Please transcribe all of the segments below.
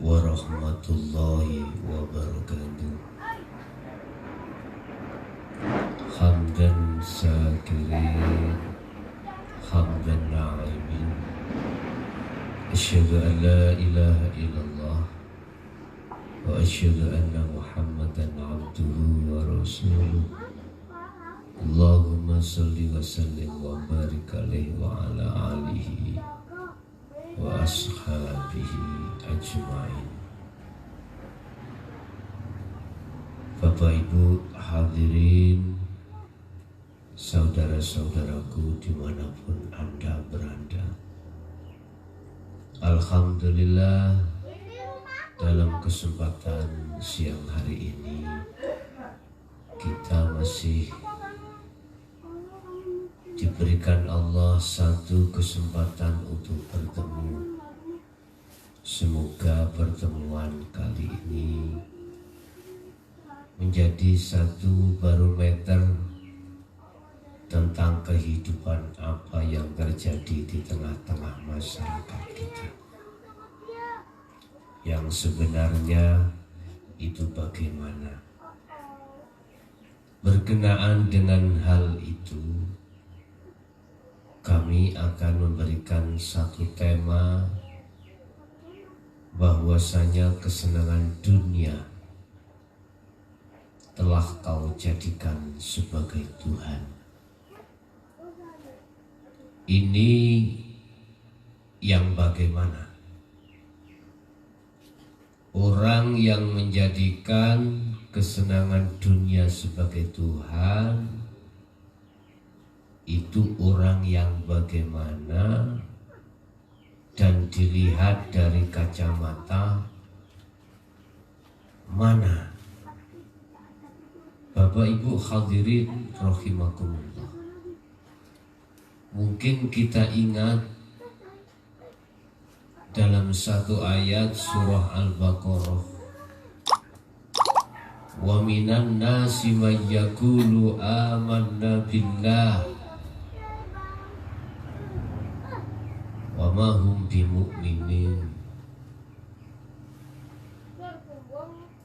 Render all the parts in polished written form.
warahmatullahi wabarakatuh. Hamdan syakirin, hamdan na'imin. Asyhadu an la ilaha illallah wa asyhadu anna Muhammadan abduhu wa rasuluh. Allahumma salli wa sallim wa barik alaihi wa ala alihi wa ashabihi ajma'in. Bapak Ibu hadirin, saudara-saudaraku dimanapun Anda berada, alhamdulillah dalam kesempatan siang hari ini kita masih diberikan Allah satu kesempatan untuk bertemu. Semoga pertemuan kali ini menjadi satu barometer tentang kehidupan apa yang terjadi di tengah-tengah masyarakat kita. Yang sebenarnya itu bagaimana? Berkenaan dengan hal itu, kami akan memberikan satu tema bahwasanya kesenangan dunia telah kau jadikan sebagai Tuhan. Ini yang bagaimana? Orang yang menjadikan kesenangan dunia sebagai Tuhan itu orang yang bagaimana, dan dilihat dari kacamata mana? Bapak Ibu hadirin rahimakumullah, mungkin kita ingat dalam satu ayat surah Al-Baqarah, wa minan nasi may yaqulu amanna billah wa ma hum bimu'minin.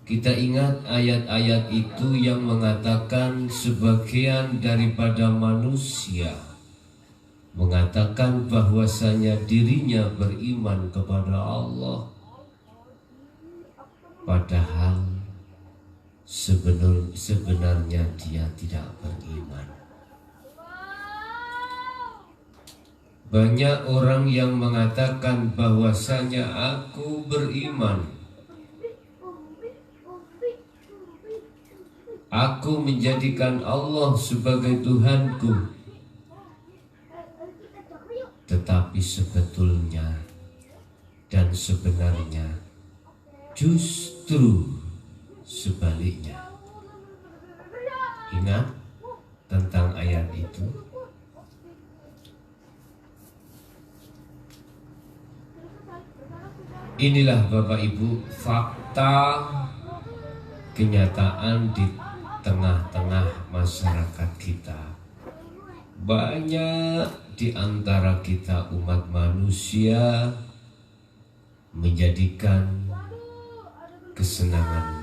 Kita ingat ayat-ayat itu yang mengatakan sebagian daripada manusia mengatakan bahwasanya dirinya beriman kepada Allah, padahal sebenarnya dia tidak beriman. Banyak orang yang mengatakan bahwasanya aku beriman, aku menjadikan Allah sebagai Tuhanku, tetapi sebetulnya dan sebenarnya justru sebaliknya. Ingat tentang ayat itu. Inilah Bapak Ibu fakta kenyataan di tengah-tengah masyarakat kita. Banyak di antara kita umat manusia menjadikan kesenangan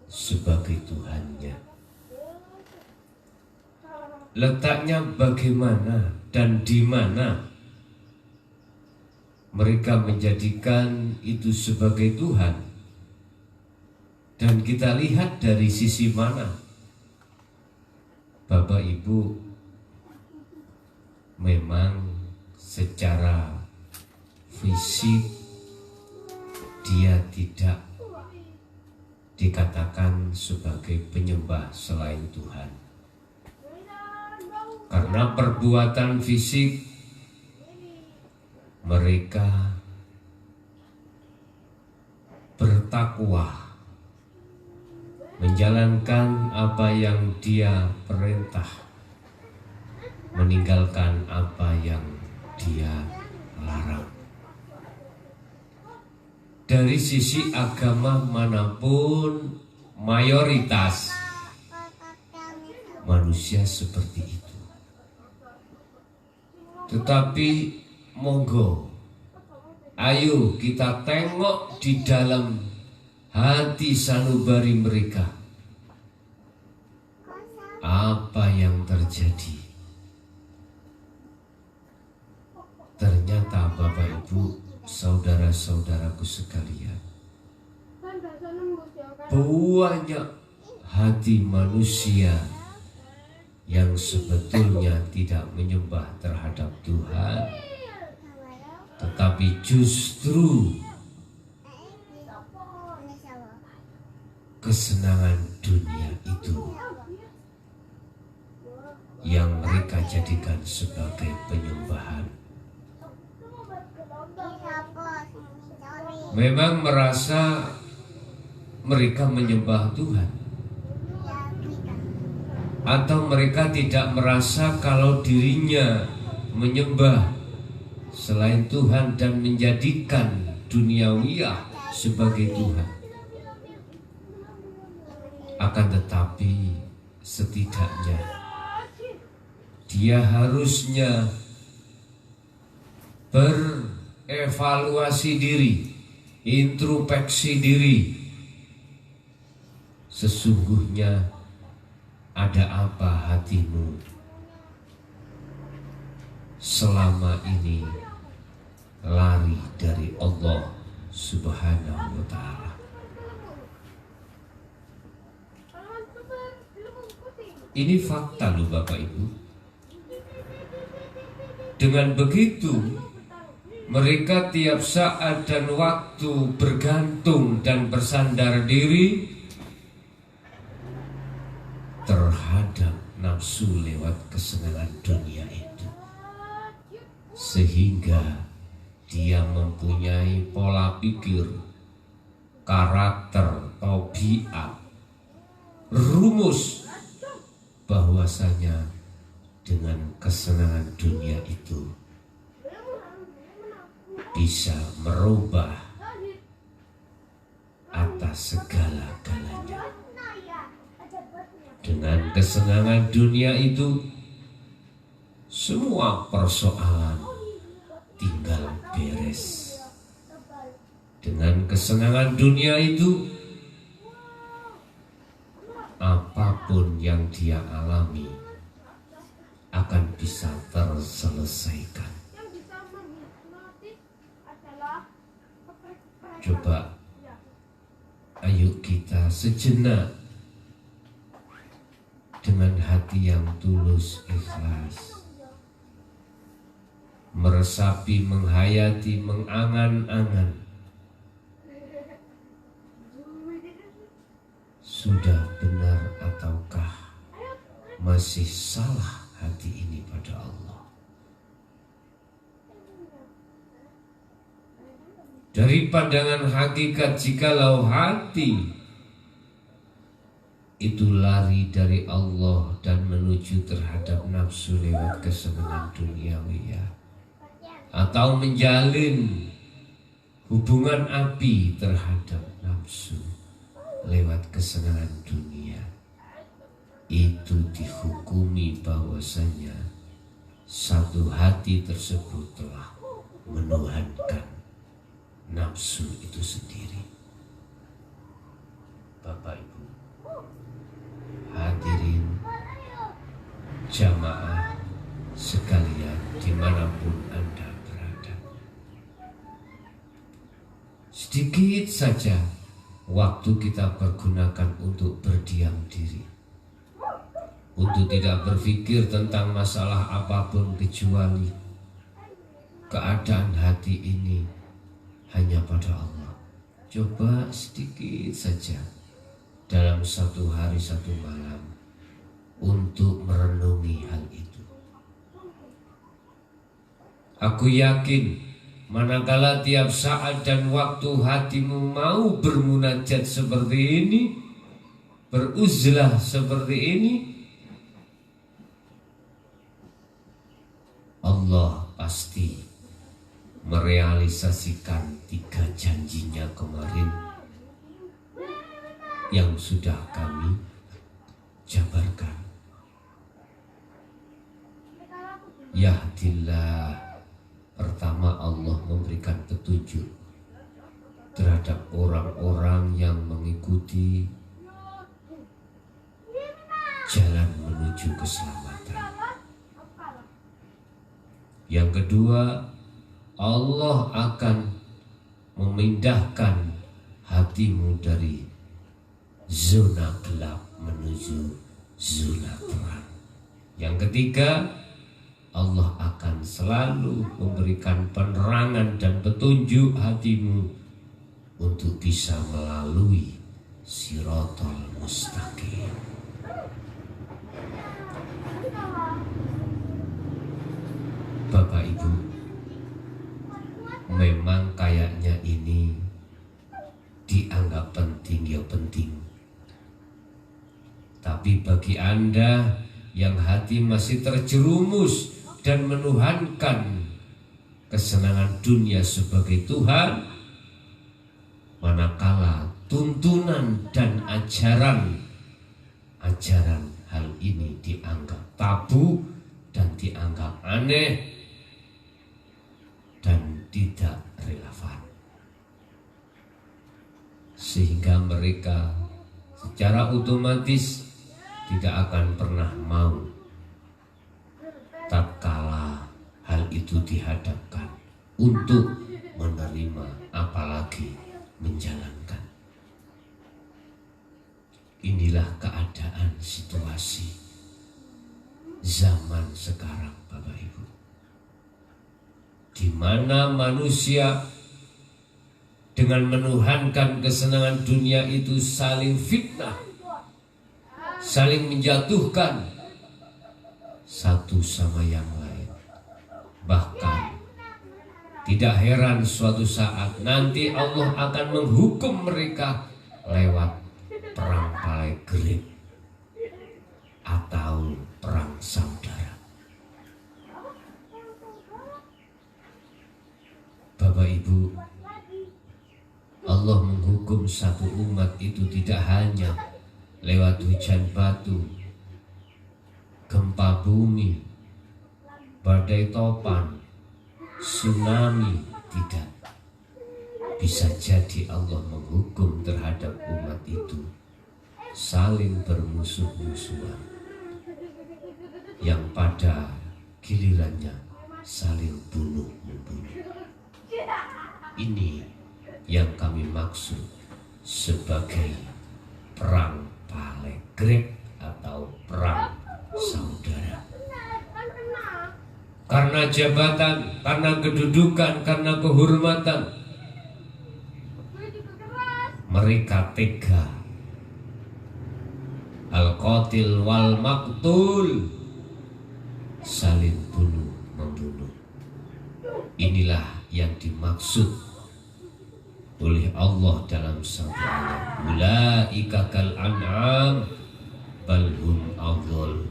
sebagai Tuhannya. Letaknya bagaimana dan di mana mereka menjadikan itu sebagai Tuhan, dan kita lihat dari sisi mana? Bapak Ibu, memang secara fisik dia tidak dikatakan sebagai penyembah selain Tuhan, karena perbuatan fisik mereka bertakwa, menjalankan apa yang dia perintah, meninggalkan apa yang dia larang. Dari sisi agama manapun, mayoritas manusia seperti itu. Tetapi monggo Ayo kita tengok di dalam hati sanubari mereka. Apa yang terjadi? Ternyata Bapak Ibu, saudara-saudaraku sekalian, banyak hati manusia yang sebetulnya tidak menyembah terhadap Tuhan, tetapi justru kesenangan dunia itu yang mereka jadikan sebagai penyembahan. Memang merasa mereka menyembah Tuhan, atau mereka tidak merasa kalau dirinya menyembah selain Tuhan dan menjadikan duniawiyah sebagai Tuhan. Akan tetapi setidaknya dia harusnya berevaluasi diri, introspeksi diri. Sesungguhnya ada apa hatimu selama ini lari dari Allah Subhanahu wa Ta'ala? Ini fakta loh Bapak Ibu. Dengan begitu mereka tiap saat dan waktu bergantung dan bersandar diri terhadap nafsu lewat kesenangan dunia itu, sehingga dia mempunyai pola pikir, karakter, tabiat, rumus bahwasanya dengan kesenangan dunia itu bisa merubah atas segala-galanya. Dengan kesenangan dunia itu semua persoalan tinggal beres. Dengan kesenangan dunia itu apapun yang dia alami akan bisa terselesaikan. Coba ayo kita sejenak dengan hati yang tulus ikhlas meresapi, menghayati, mengangan-angan, sudah benar ataukah masih salah hati ini pada Allah? Dari pandangan hakikat, jikalau hati itu lari dari Allah dan menuju terhadap nafsu lewat kesenangan duniawi, atau menjalin hubungan api terhadap nafsu lewat kesenangan dunia, itu dihukumi bahwasanya satu hati tersebut telah menuhankan nafsu itu sendiri. Bapak Ibu hadirin jamaah sekalian dimanapun Anda berada, sedikit saja waktu kita pergunakan untuk berdiam diri, untuk tidak berpikir tentang masalah apapun kecuali keadaan hati ini hanya pada Allah. Coba sedikit saja dalam satu hari satu malam untuk merenungi hal itu. Aku yakin manakala tiap saat dan waktu hatimu mau bermunajat seperti ini, beruzlah seperti ini, Allah pasti merealisasikan 3 janjinya kemarin yang sudah kami jabarkan. Yahdillah, pertama pertama Allah memberikan petunjuk terhadap orang-orang yang mengikuti jalan menuju keselamatan. Yang kedua, Allah akan memindahkan hatimu dari zona gelap menuju zona terang. Yang ketiga, Allah akan selalu memberikan penerangan dan petunjuk hatimu untuk bisa melalui Shiratal Mustaqim. Bapak Ibu, memang kayaknya ini dianggap penting ya penting. Tapi bagi Anda yang hati masih terjerumus dan menuhankan kesenangan dunia sebagai Tuhan, manakala tuntunan dan ajaran hal ini dianggap tabu dan dianggap aneh dan tidak relevan, sehingga mereka secara otomatis tidak akan pernah mau tatkala hal itu dihadapkan untuk menerima apalagi menjalankan. Inilah keadaan situasi zaman sekarang, Bapak Ibu, di mana manusia dengan menuhankan kesenangan dunia itu saling fitnah, saling menjatuhkan satu sama yang lain. Bahkan tidak heran suatu saat nanti Allah akan menghukum mereka lewat perang Palegrit atau perang saudara. Bapak Ibu, Allah menghukum satu umat itu tidak hanya lewat hujan batu, gempa bumi, badai topan, tsunami, tidak. Bisa jadi Allah menghukum terhadap umat itu saling bermusuh-musuhan, yang pada gilirannya saling bunuh-membunuh. Ini yang kami maksud sebagai perang Palegrit atau perang saudara. Karena jabatan, karena kedudukan, karena kehormatan, mereka tega. Al-qatil wal maktul, saling bunuh membunuh. Inilah yang dimaksud oleh Allah dalam satu ayat, ulaika kal an'am bal hum adhal.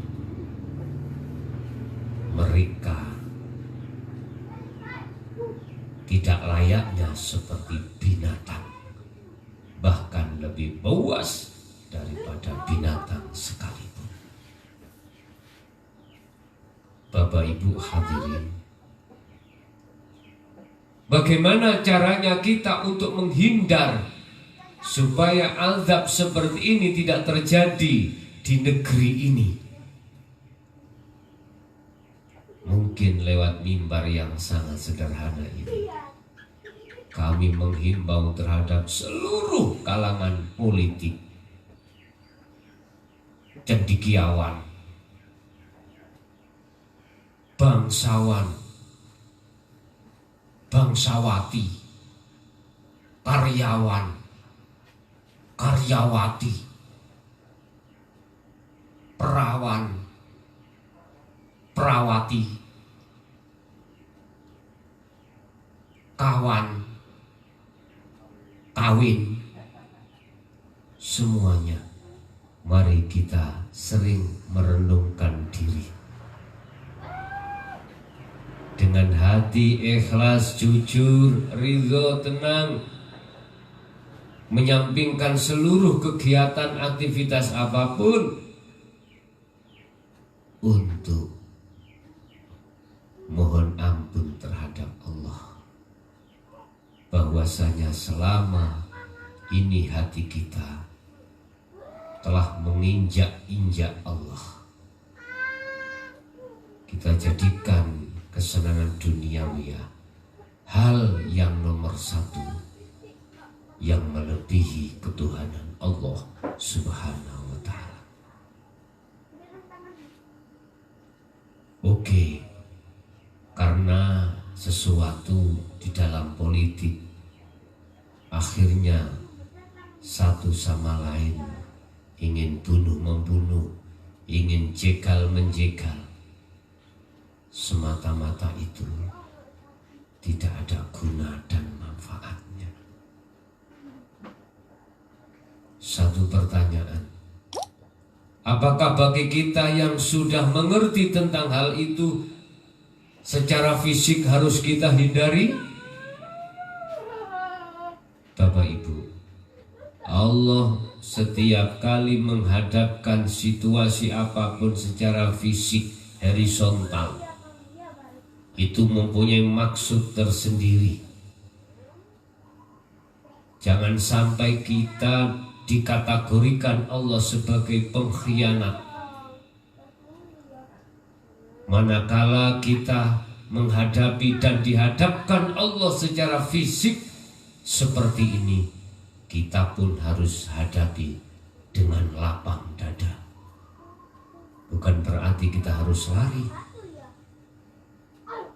Mereka tidak layaknya seperti binatang, bahkan lebih buas daripada binatang sekalipun. Bapak Ibu hadirin, bagaimana caranya kita untuk menghindar supaya azab seperti ini tidak terjadi di negeri ini? Mungkin lewat mimbar yang sangat sederhana ini, kami menghimbau terhadap seluruh kalangan politik, cendekiawan, bangsawan, bangsawati, karyawan, karyawati, perawan, perawati, kawan, kawin, semuanya mari kita sering merenungkan diri dengan hati ikhlas, jujur, ridho, tenang, menyampingkan seluruh kegiatan aktivitas apapun untuk mohon ampun terhadap Allah bahwasanya selama ini hati kita telah menginjak-injak Allah, kita jadikan kesenangan duniawi hal yang nomor satu, yang melebihi ketuhanan Allah Subhanahu wa ta'ala. Oke, karena sesuatu di dalam politik akhirnya satu sama lain ingin bunuh-membunuh, ingin jegal-menjegal, semata-mata itu tidak ada guna dan manfaatnya. Satu pertanyaan, apakah bagi kita yang sudah mengerti tentang hal itu, secara fisik harus kita hindari? Bapak Ibu, Allah setiap kali menghadapkan situasi apapun secara fisik horizontal, itu mempunyai maksud tersendiri. Jangan sampai kita dikategorikan Allah sebagai pengkhianat manakala kita menghadapi dan dihadapkan Allah secara fisik seperti ini. Kita pun harus hadapi dengan lapang dada. Bukan berarti kita harus lari.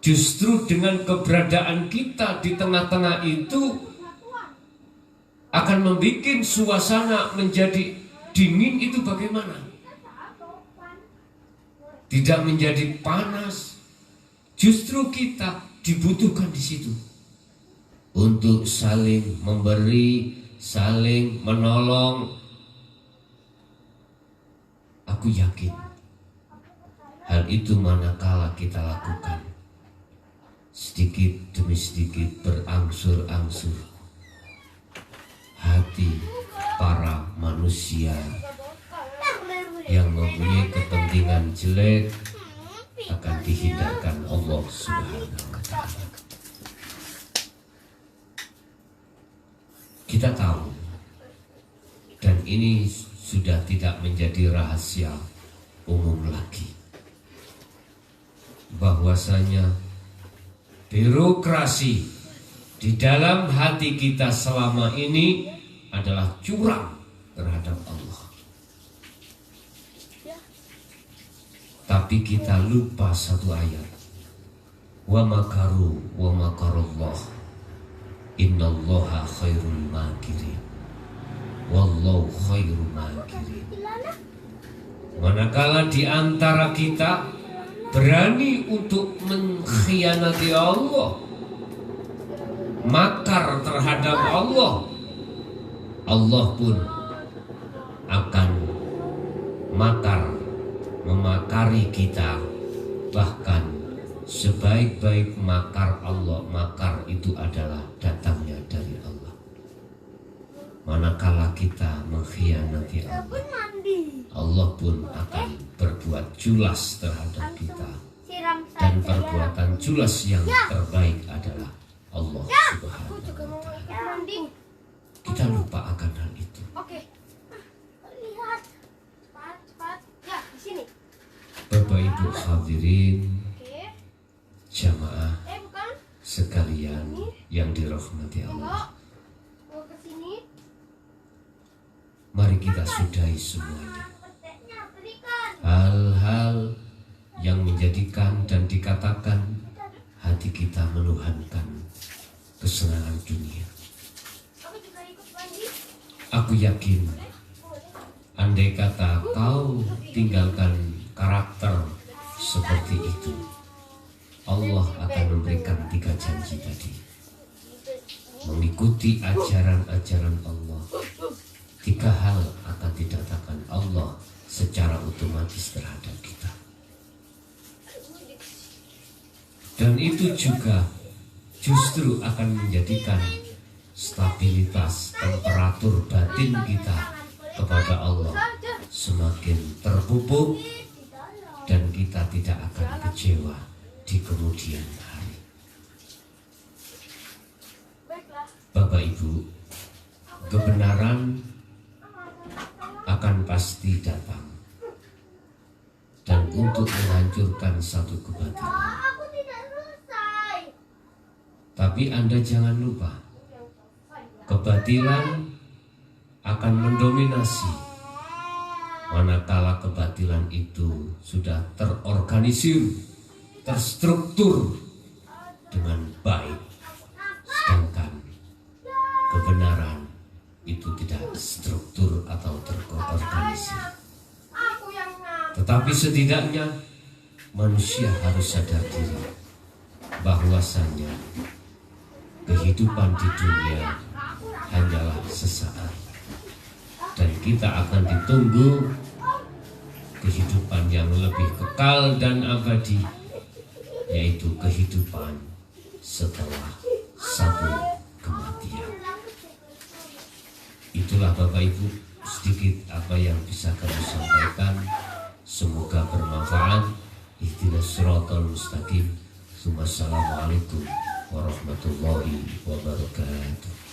Justru dengan keberadaan kita di tengah-tengah itu akan membuat suasana menjadi dingin. Itu bagaimana? Tidak menjadi panas. Justru kita dibutuhkan di situ untuk saling memberi, saling menolong. Aku yakin hal itu manakala kita lakukan sedikit demi sedikit, berangsur-angsur, hati para manusia yang mempunyai kepentingan jelek akan dihindarkan Allah Subhanahu wa ta'ala. Kita tahu, dan ini sudah tidak menjadi rahasia umum lagi, bahwasanya birokrasi di dalam hati kita selama ini adalah curang terhadap Allah. Tapi kita lupa satu ayat, wa makaru wa makarullah innallaha khairul makirin wallahu khairul makirin. Manakala di antara kita berani untuk mengkhianati Allah, makar terhadap Allah, Allah pun akan makar, memakari kita. Bahkan sebaik-baik makar Allah, makar itu adalah datangnya dari Allah. Manakala kita mengkhianati Allah, Allah pun akan berbuat julas terhadap kita. Dan perbuatan julas yang terbaik adalah Allah Subhanahu wa ta'ala. Kita lupa akan hal itu. Bapak Ibu hadirin jamaah sekalian yang dirahmati Allah, mari kita sudahi semuanya hal-hal yang menjadikan dan dikatakan hati kita menuhankan kesenangan dunia. Aku yakin andai kata kau tinggalkan karakter seperti itu, Allah akan memberikan 3 janji tadi. Mengikuti ajaran-ajaran Allah, 3 hal akan didatakan Allah secara otomatis terhadap kita. Dan itu juga justru akan menjadikan stabilitas temperatur batin kita kepada Allah semakin terpupuk, dan kita tidak akan kecewa di kemudian hari. Ibu, kebenaran akan pasti datang. Dan untuk menghancurkan satu kebatilan. Tapi Anda jangan lupa, kebatilan akan mendominasi manakala kebatilan itu sudah terorganisir, terstruktur dengan baik. Sedangkan kebenaran itu tidak struktur atau terorganisir. Tetapi setidaknya manusia harus sadar diri bahwasannya kehidupan di dunia hanyalah sesaat, dan kita akan ditunggu kehidupan yang lebih kekal dan abadi, yaitu kehidupan setelah satu kematian. Itulah Bapak Ibu sedikit apa yang bisa kami sampaikan. Semoga bermanfaat. Ihdinas siratal mustaqim. Assalamualaikum warahmatullahi wabarakatuh.